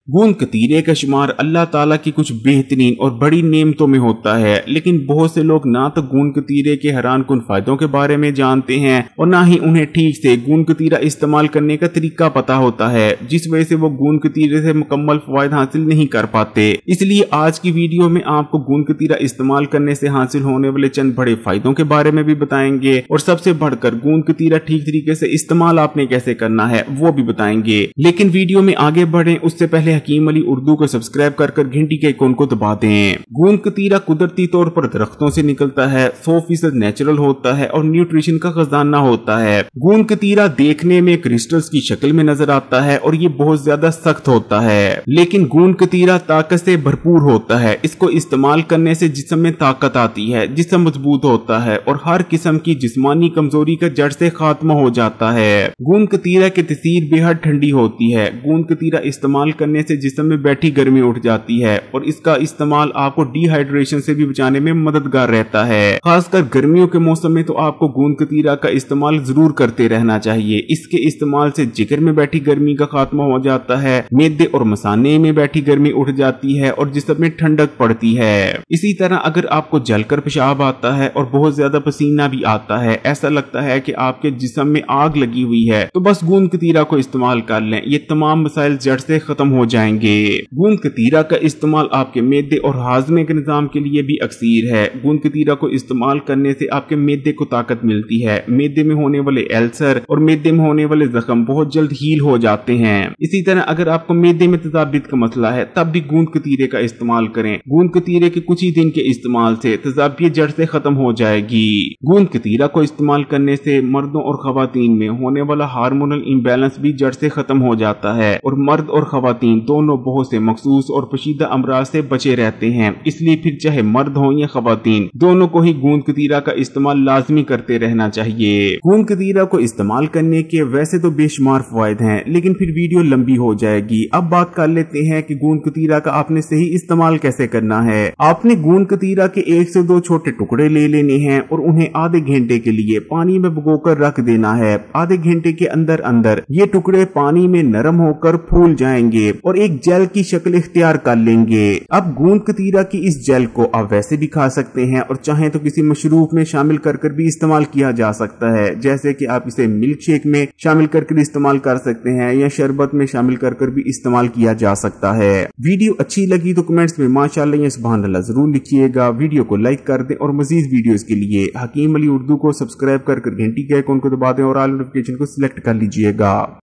गूंद कतीरे का शुमार अल्लाह ताला की कुछ बेहतरीन और बड़ी नेमतों में होता है, लेकिन बहुत से लोग ना तो गूंद कतीरे के हैरान कुन फायदों के बारे में जानते हैं और ना ही उन्हें ठीक से गूंद कतीरा इस्तेमाल करने का तरीका पता होता है, जिस वजह से वो गूंद कतीरे से मुकम्मल फायद हासिल नहीं कर पाते। इसलिए आज की वीडियो में आपको गूंद कतीरा इस्तेमाल करने से हासिल होने वाले चंद बड़े फायदों के बारे में भी बताएंगे और सबसे बढ़कर गूंद कतीरा ठीक तरीके से इस्तेमाल आपने कैसे करना है वो भी बताएंगे। लेकिन वीडियो में आगे बढ़े उससे पहले हकीम अली उर्दू को सब्सक्राइब कर घंटी के आइकॉन को दबा दें। गूंद कतीरा कुदरती तौर पर दरख्तों से निकलता है, 100% नेचुरल होता है और न्यूट्रिशन का खजाना होता है। गूंद कतीरा देखने में क्रिस्टल्स की शक्ल में नजर आता है और ये बहुत ज्यादा सख्त होता है, लेकिन गूंद कतीरा ताकत से भरपूर होता है। इसको इस्तेमाल करने से जिस्म में ताकत आती है, जिस्म मजबूत होता है और हर किस्म की जिस्मानी कमजोरी का जड़ से खात्मा हो जाता है। गूंद कतीरा की तसीर बेहद ठंडी होती है। गूंद कतीरा इस्तेमाल करने से जिस्म में बैठी गर्मी उठ जाती है और इसका इस्तेमाल आपको डिहाइड्रेशन से भी बचाने में मददगार रहता है। खासकर गर्मियों के मौसम में तो आपको गूंद कतीरा का इस्तेमाल जरूर करते रहना चाहिए। इसके इस्तेमाल से जिगर में बैठी गर्मी का खात्मा हो जाता है, मैदे और मसाने में बैठी गर्मी उठ जाती है और जिस्म में ठंडक पड़ती है। इसी तरह अगर आपको जलकर पेशाब आता है और बहुत ज्यादा पसीना भी आता है, ऐसा लगता है कि आपके जिस्म में आग लगी हुई है, तो बस गूंद कतीरा को इस्तेमाल कर लें। ये तमाम मसाइल जड़ से खत्म हो जाएंगे। गूंद कतीरा का इस्तेमाल आपके मैदे और हाजमे के निजाम के लिए भी अक्सीर है। गूंद कतीरा को इस्तेमाल करने से आपके मैदे को ताकत मिलती है। मैदे में होने वाले अल्सर और मैदे में होने वाले जख्म बहुत जल्द हील हो जाते हैं। इसी तरह अगर आपको मैदे में तजाबियत का मसला है तब भी गूंद कतीरे का इस्तेमाल करें। गूंद कतीरे के कुछ ही दिन के इस्तेमाल से तजाबियत जड़ से खत्म हो जाएगी। गूंद कतीरा को इस्तेमाल करने से मर्दों और खवातीन में होने वाला हार्मोनल इम्बैलेंस भी जड़ से खत्म हो जाता है और मर्द और खवातीन दोनों बहुत से मखसूस और पशीदा अमराज से बचे रहते हैं। इसलिए फिर चाहे मर्द हो या खवातीन, दोनों को ही गूंद कतीरा का इस्तेमाल लाजमी करते रहना चाहिए। गूंद कतीरा को इस्तेमाल करने के वैसे तो बेशुमार फायदे हैं, लेकिन फिर वीडियो लंबी हो जाएगी। अब बात कर लेते हैं कि गूंद कतीरा का आपने सही इस्तेमाल कैसे करना है। आपने गूंद कतीरा के 1 से 2 छोटे टुकड़े ले लेने हैं और उन्हें आधे घंटे के लिए पानी में भिगोकर रख देना है। आधे घंटे के अंदर अंदर ये टुकड़े पानी में नरम होकर फूल जाएंगे और एक जेल की शक्ल इख्तियार कर लेंगे। अब गूंद कतीरा की इस जेल को आप वैसे भी खा सकते हैं और चाहें तो किसी मशरूब में शामिल कर भी इस्तेमाल किया जा सकता है, जैसे कि आप इसे मिल्क शेक में शामिल कर इस्तेमाल कर सकते हैं या शरबत में शामिल कर भी इस्तेमाल किया जा सकता है। वीडियो अच्छी लगी तो कमेंट्स में माशाअल्लाह या सुभान अल्लाह जरूर लिखिएगा। वीडियो को लाइक कर दें और मजीद वीडियोस के लिए हकीम अली उर्दू को सब्सक्राइब कर घंटी के आइकॉन को दबा दें और ऑल नोटिफिकेशन को सिलेक्ट कर लीजिएगा।